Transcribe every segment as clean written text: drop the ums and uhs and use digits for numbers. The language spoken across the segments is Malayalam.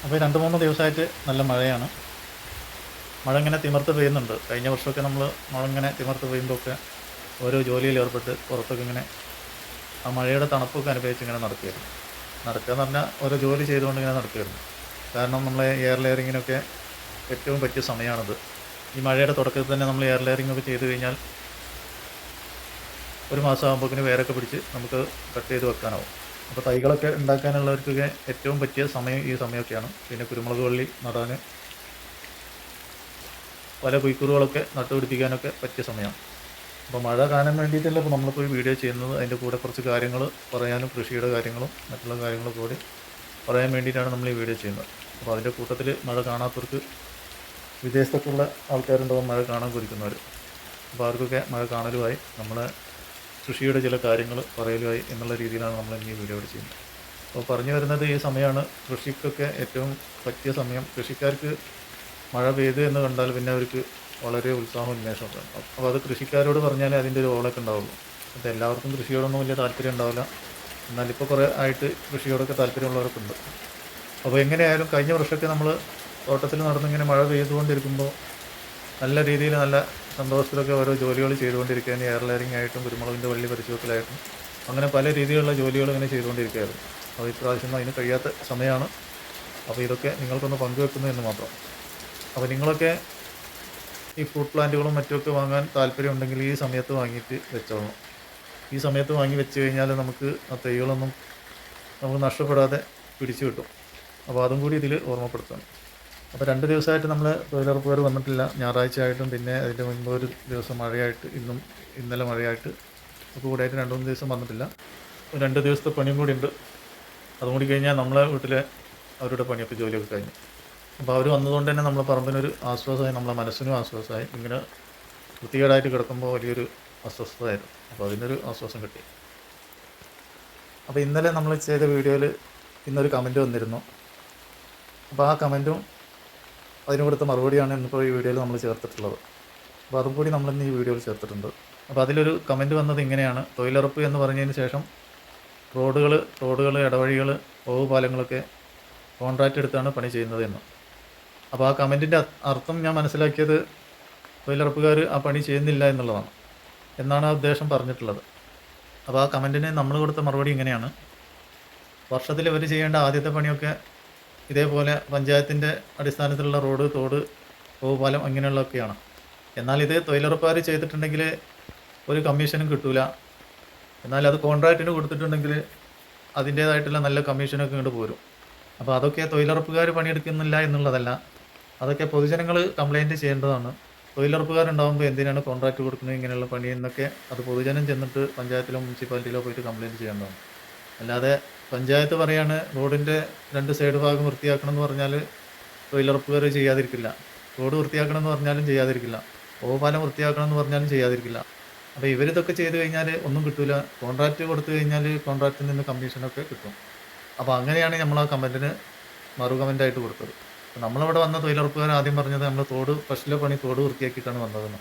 അപ്പോൾ 2-3 ദിവസമായിട്ട് നല്ല മഴയാണ്. മഴ ഇങ്ങനെ തിമിർത്ത് പെയ്യുന്നുണ്ട്. കഴിഞ്ഞ വർഷമൊക്കെ നമ്മൾ മഴ ഇങ്ങനെ തിമിർത്ത് പെയ്യുമ്പോഴൊക്കെ ഓരോ ജോലിയിൽ ഏർപ്പെട്ട് പുറത്തൊക്കെ ഇങ്ങനെ ആ മഴയുടെ തണുപ്പൊക്കെ അനുഭവിച്ച് ഇങ്ങനെ നടക്കുകയായിരുന്നു. നടക്കുക എന്ന് പറഞ്ഞാൽ ഓരോ ജോലി ചെയ്തുകൊണ്ട് ഇങ്ങനെ നടക്കുകയായിരുന്നു. കാരണം നമ്മളെ എയർ ലെയറിങ്ങിനൊക്കെ ഏറ്റവും പറ്റിയ സമയമാണിത്. ഈ മഴയുടെ തുടക്കത്തിൽ തന്നെ നമ്മൾ എയർ ലെയറിംഗ് ഒക്കെ ചെയ്ത് കഴിഞ്ഞാൽ ഒരു മാസം ആകുമ്പോഴേക്കിന് വേരൊക്കെ പിടിച്ച് നമുക്ക് കട്ട് ചെയ്ത് വെക്കാനാവും. അപ്പോൾ തൈകളൊക്കെ ഉണ്ടാക്കാനുള്ളവർക്കൊക്കെ ഏറ്റവും പറ്റിയ സമയം ഈ സമയമൊക്കെയാണ്. പിന്നെ കുരുമുളക് വള്ളി നടാൻ, പല കുയ്ക്കുറുകളൊക്കെ നട്ടുപിടിപ്പിക്കാനൊക്കെ പറ്റിയ സമയമാണ്. അപ്പോൾ മഴ കാണാൻ വേണ്ടിയിട്ടല്ല ഇപ്പോൾ നമ്മളിപ്പോൾ ഈ വീഡിയോ ചെയ്യുന്നത്. അതിൻ്റെ കൂടെ കുറച്ച് കാര്യങ്ങൾ പറയാനും കൃഷിയുടെ കാര്യങ്ങളും മറ്റുള്ള കാര്യങ്ങളും കൂടി പറയാൻ വേണ്ടിയിട്ടാണ് നമ്മൾ ഈ വീഡിയോ ചെയ്യുന്നത്. അപ്പോൾ അതിൻ്റെ കൂട്ടത്തിൽ മഴ കാണാത്തവർക്ക് വിദേശത്തൊക്കെയുള്ള ആൾക്കാരുണ്ടാവും മഴ കാണാൻ കുറിക്കുന്നവർ. അപ്പോൾ അവർക്കൊക്കെ മഴ കാണലുമായി നമ്മളെ കൃഷിയുടെ ചില കാര്യങ്ങൾ പറയലുമായി എന്നുള്ള രീതിയിലാണ് നമ്മൾ ഈ വീഡിയോ ചെയ്യുന്നത്. അപ്പോൾ പറഞ്ഞു വരുന്നത് ഈ സമയമാണ് കൃഷിക്കൊക്കെ ഏറ്റവും പറ്റിയ സമയം. കൃഷിക്കാർക്ക് മഴ പെയ്ത് എന്ന് കണ്ടാൽ പിന്നെ അവർക്ക് വളരെ ഉത്സാഹം ഉന്മേഷമൊക്കെ ഉണ്ടാവും. അപ്പോൾ അത് കൃഷിക്കാരോട് പറഞ്ഞാലേ അതിൻ്റെ ഒരു ഓളൊക്കെ ഉണ്ടാവുള്ളൂ. അപ്പോൾ എല്ലാവർക്കും കൃഷിയോടൊന്നും വലിയ താല്പര്യം ഉണ്ടാവില്ല. എന്നാലിപ്പോൾ കുറേ ആയിട്ട് കൃഷിയോടൊക്കെ താല്പര്യമുള്ളവരൊക്കെ ഉണ്ട്. അപ്പോൾ എങ്ങനെയായാലും കഴിഞ്ഞ വർഷമൊക്കെ നമ്മൾ തോട്ടത്തിൽ നടന്നിങ്ങനെ മഴ പെയ്തുകൊണ്ടിരിക്കുമ്പോൾ നല്ല രീതിയിൽ നല്ല സന്തോഷത്തിലൊക്കെ ഓരോ ജോലികൾ ചെയ്തുകൊണ്ടിരിക്കുകയാണ്. എയർ ലെയറിംഗ് ആയിട്ടും കുരുമുളകിൻ്റെ വള്ളി പറിച്ചു വെക്കലായിട്ടും അങ്ങനെ പല രീതിയിലുള്ള ജോലികൾ ഇങ്ങനെ ചെയ്തുകൊണ്ടിരിക്കുകയായിരുന്നു. അപ്പോൾ ഇപ്രാവശ്യം അതിന് കഴിയാത്ത സമയമാണ്. അപ്പോൾ ഇതൊക്കെ നിങ്ങൾക്കൊന്ന് പങ്കുവെക്കുന്നു എന്ന് മാത്രം. അപ്പോൾ നിങ്ങളൊക്കെ ഈ ഫ്രൂട്ട് പ്ലാന്റുകളും മറ്റുമൊക്കെ വാങ്ങാൻ താല്പര്യമുണ്ടെങ്കിൽ ഈ സമയത്ത് വാങ്ങിയിട്ട് വെച്ചോളണം. ഈ സമയത്ത് വാങ്ങി വെച്ച് കഴിഞ്ഞാൽ നമുക്ക് ആ തൈകളൊന്നും നമുക്ക് നഷ്ടപ്പെടാതെ പിടിച്ചു കിട്ടും. അപ്പോൾ അതും കൂടി ഇതിൽ ഓർമ്മപ്പെടുത്തണം. അപ്പോൾ 2 ദിവസമായിട്ട് നമ്മൾ തൊഴിലുറപ്പുകാർ വന്നിട്ടില്ല. ഞായറാഴ്ച ആയിട്ടും പിന്നെ അതിൻ്റെ മുൻപ് ഒരു ദിവസം മഴയായിട്ട് ഇന്നലെ മഴയായിട്ട് ഒക്കെ കൂടിയായിട്ട് 2-3 ദിവസം വന്നിട്ടില്ല. 2 ദിവസത്തെ പണിയും കൂടി ഉണ്ട്. അതും കൂടി കഴിഞ്ഞാൽ നമ്മളെ വീട്ടിലെ അവരുടെ പണിയൊക്കെ ജോലിയൊക്കെ കഴിഞ്ഞു. അപ്പോൾ അവർ വന്നതുകൊണ്ട് തന്നെ നമ്മളെ പറമ്പിനൊരു ആശ്വാസമായി, നമ്മളെ മനസ്സിനും ആശ്വാസമായി. ഇങ്ങനെ വൃത്തികേടായിട്ട് കിടക്കുമ്പോൾ വലിയൊരു അസ്വസ്ഥതയായിരുന്നു. അപ്പോൾ അതിനൊരു ആശ്വാസം കിട്ടി. അപ്പോൾ ഇന്നലെ നമ്മൾ ചെയ്ത വീഡിയോയിൽ ഇന്നൊരു കമൻറ്റ് വന്നിരുന്നു. അപ്പോൾ ആ കമൻറ്റും അതിന് കൊടുത്ത മറുപടിയാണ് ഇന്നിപ്പോൾ ഈ വീഡിയോയിൽ നമ്മൾ ചേർത്തിട്ടുള്ളത്. അപ്പോൾ അതും കൂടി നമ്മളിന്ന് ഈ വീഡിയോയിൽ ചേർത്തിട്ടുണ്ട്. അപ്പോൾ അതിലൊരു കമൻറ്റ് വന്നത് ഇങ്ങനെയാണ്: തൊഴിലുറപ്പ് എന്ന് പറഞ്ഞതിന് ശേഷം റോഡുകൾ, ഇടവഴികൾ, പാലങ്ങളൊക്കെ കോൺട്രാക്റ്റ് എടുത്താണ് പണി ചെയ്യുന്നത് എന്ന്. അപ്പോൾ ആ കമൻറ്റിൻ്റെ അർത്ഥം ഞാൻ മനസ്സിലാക്കിയത് തൊഴിലുറപ്പുകാർ ആ പണി ചെയ്യുന്നില്ല എന്നുള്ളതാണ് എന്നാണ് ആ ഉദ്ദേശം പറഞ്ഞിട്ടുള്ളത്. അപ്പോൾ ആ കമൻറ്റിന് നമ്മൾ കൊടുത്ത മറുപടി ഇങ്ങനെയാണ്: വർഷത്തിൽ ഇവർ ചെയ്യേണ്ട ആദ്യത്തെ പണിയൊക്കെ ഇതേപോലെ പഞ്ചായത്തിൻ്റെ അടിസ്ഥാനത്തിലുള്ള റോഡ്, തോട്, പാലം അങ്ങനെയുള്ളതൊക്കെയാണ്. എന്നാൽ ഇത് തൊഴിലുറപ്പുകാർ ചെയ്തിട്ടുണ്ടെങ്കിൽ ഒരു കമ്മീഷനും കിട്ടൂല. എന്നാൽ അത് കോൺട്രാക്റ്റിന് കൊടുത്തിട്ടുണ്ടെങ്കിൽ അതിൻ്റേതായിട്ടുള്ള നല്ല കമ്മീഷനൊക്കെ ഇങ്ങോട്ട് പോരും. അപ്പോൾ അതൊക്കെ തൊഴിലുറപ്പുകാർ പണിയെടുക്കുന്നില്ല എന്നുള്ളതല്ല, അതൊക്കെ പൊതുജനങ്ങൾ കംപ്ലയിൻറ്റ് ചെയ്യേണ്ടതാണ്. തൊഴിലുറപ്പുകാരുണ്ടാകുമ്പോൾ എന്തിനാണ് കോൺട്രാക്റ്റ് കൊടുക്കുന്നത് ഇങ്ങനെയുള്ള പണി എന്നൊക്കെ അത് പൊതുജനം ചെന്നിട്ട് പഞ്ചായത്തിലോ മുനിസിപ്പാലിറ്റിയിലോ പോയിട്ട് കംപ്ലയിൻറ്റ് ചെയ്യേണ്ടതാണ്. അല്ലാതെ പഞ്ചായത്ത് പറയാണ് റോഡിൻ്റെ 2 സൈഡ് ഭാഗം വൃത്തിയാക്കണം എന്ന് പറഞ്ഞാൽ തൊഴിലുറപ്പുകാർ ചെയ്യാതിരിക്കില്ല. റോഡ് വൃത്തിയാക്കണം എന്ന് പറഞ്ഞാലും ചെയ്യാതിരിക്കില്ല. പാലം വൃത്തിയാക്കണം എന്ന് പറഞ്ഞാലും ചെയ്യാതിരിക്കില്ല. അപ്പോൾ ഇവരിതൊക്കെ ചെയ്ത് കഴിഞ്ഞാൽ ഒന്നും കിട്ടില്ല. കോൺട്രാക്റ്റ് കൊടുത്തു കഴിഞ്ഞാൽ കോൺട്രാക്റ്റിൽ നിന്ന് കമ്മീഷനൊക്കെ കിട്ടും. അപ്പോൾ അങ്ങനെയാണ് നമ്മൾ ആ കമൻറ്റിന് മറു കമൻറ്റായിട്ട് കൊടുത്തത്. നമ്മളവിടെ വന്ന തൊഴിലുറപ്പുകാർ ആദ്യം പറഞ്ഞത് നമ്മൾ ഫസ്റ്റിലെ പണി തോട് വൃത്തിയാക്കിയിട്ടാണ് വന്നതെന്ന്.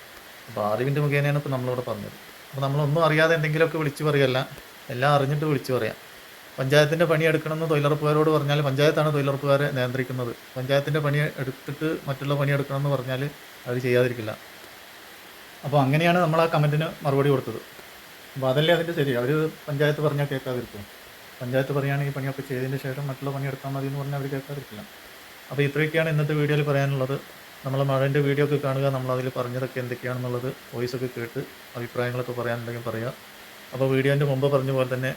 അപ്പോൾ അറിവിൻ്റെ മുഖേനയാണ് ഇപ്പോൾ നമ്മളിവിടെ പറഞ്ഞത്. അപ്പോൾ നമ്മളൊന്നും അറിയാതെ എന്തെങ്കിലുമൊക്കെ വിളിച്ചു പറയല്ല, എല്ലാം അറിഞ്ഞിട്ട് വിളിച്ചു പറയാം. പഞ്ചായത്തിൻ്റെ പണി എടുക്കണമെന്ന് തൊഴിലുറപ്പുകാരോട് പറഞ്ഞാൽ പഞ്ചായത്താണ് തൊഴിലുറപ്പുകാരെ നിയന്ത്രിക്കുന്നത്. പഞ്ചായത്തിൻ്റെ പണി എടുത്തിട്ട് മറ്റുള്ള പണി എടുക്കണമെന്ന് പറഞ്ഞാൽ അവർ ചെയ്യാതിരിക്കില്ല. അപ്പോൾ അങ്ങനെയാണ് നമ്മൾ ആ കമൻറ്റിന് മറുപടി കൊടുത്തത്. അപ്പോൾ അതല്ലേ അതിൻ്റെ ശരി. അവർ പഞ്ചായത്ത് പറഞ്ഞാൽ കേൾക്കാതിരിക്കും. പഞ്ചായത്ത് പറയുകയാണെങ്കിൽ ഈ പണിയൊക്കെ ചെയ്തതിന് ശേഷം മറ്റുള്ള പണി എടുത്താൽ മതി എന്ന് പറഞ്ഞാൽ അവർ കേൾക്കാതിരിക്കില്ല. അപ്പോൾ ഇത്രയൊക്കെയാണ് ഇന്നത്തെ വീഡിയോയിൽ പറയാനുള്ളത്. നമ്മൾ മഴൻ്റെ വീഡിയോ ഒക്കെ കാണുക, നമ്മളതിൽ പറഞ്ഞതൊക്കെ എന്തൊക്കെയാണെന്നുള്ളത് വോയിസൊക്കെ കേട്ട് അഭിപ്രായങ്ങളൊക്കെ പറയാനുണ്ടെങ്കിൽ പറയുക. അപ്പോൾ വീഡിയോൻ്റെ മുമ്പ് പറഞ്ഞ പോലെ തന്നെ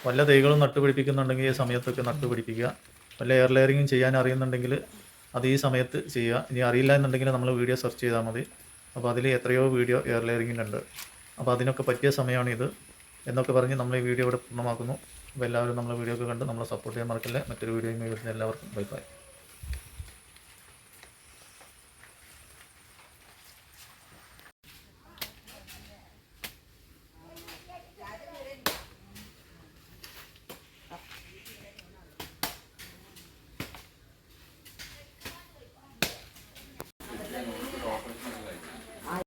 വല്ല തൈകളും നട്ടുപിടിപ്പിക്കുന്നുണ്ടെങ്കിൽ ഈ സമയത്തൊക്കെ നട്ടുപിടിപ്പിക്കുക. വല്ല എയർ ലെയറിങ്ങും ചെയ്യാൻ അറിയുന്നുണ്ടെങ്കിൽ അത് ഈ സമയത്ത് ചെയ്യുക. ഇനി അറിയില്ല എന്നുണ്ടെങ്കിൽ നമ്മൾ വീഡിയോ സെർച്ച് ചെയ്താൽ മതി. അപ്പോൾ അതിൽ എത്രയോ വീഡിയോ എയർ ലെയറിങ്ങിനുണ്ട്. അപ്പോൾ അതിനൊക്കെ പറ്റിയ സമയമാണിത് എന്നൊക്കെ പറഞ്ഞ് നമ്മൾ ഈ വീഡിയോ ഇവിടെ പൂർണ്ണമാക്കുന്നു. അപ്പോൾ എല്ലാവരും നമ്മളെ വീഡിയോ ഒക്കെ കണ്ട് നമ്മളെ സപ്പോർട്ട് ചെയ്യാൻ മറക്കില്ല. മറ്റൊരു വീഡിയോയുമായി വരുന്ന എല്ലാവർക്കും ബൈ ബൈ.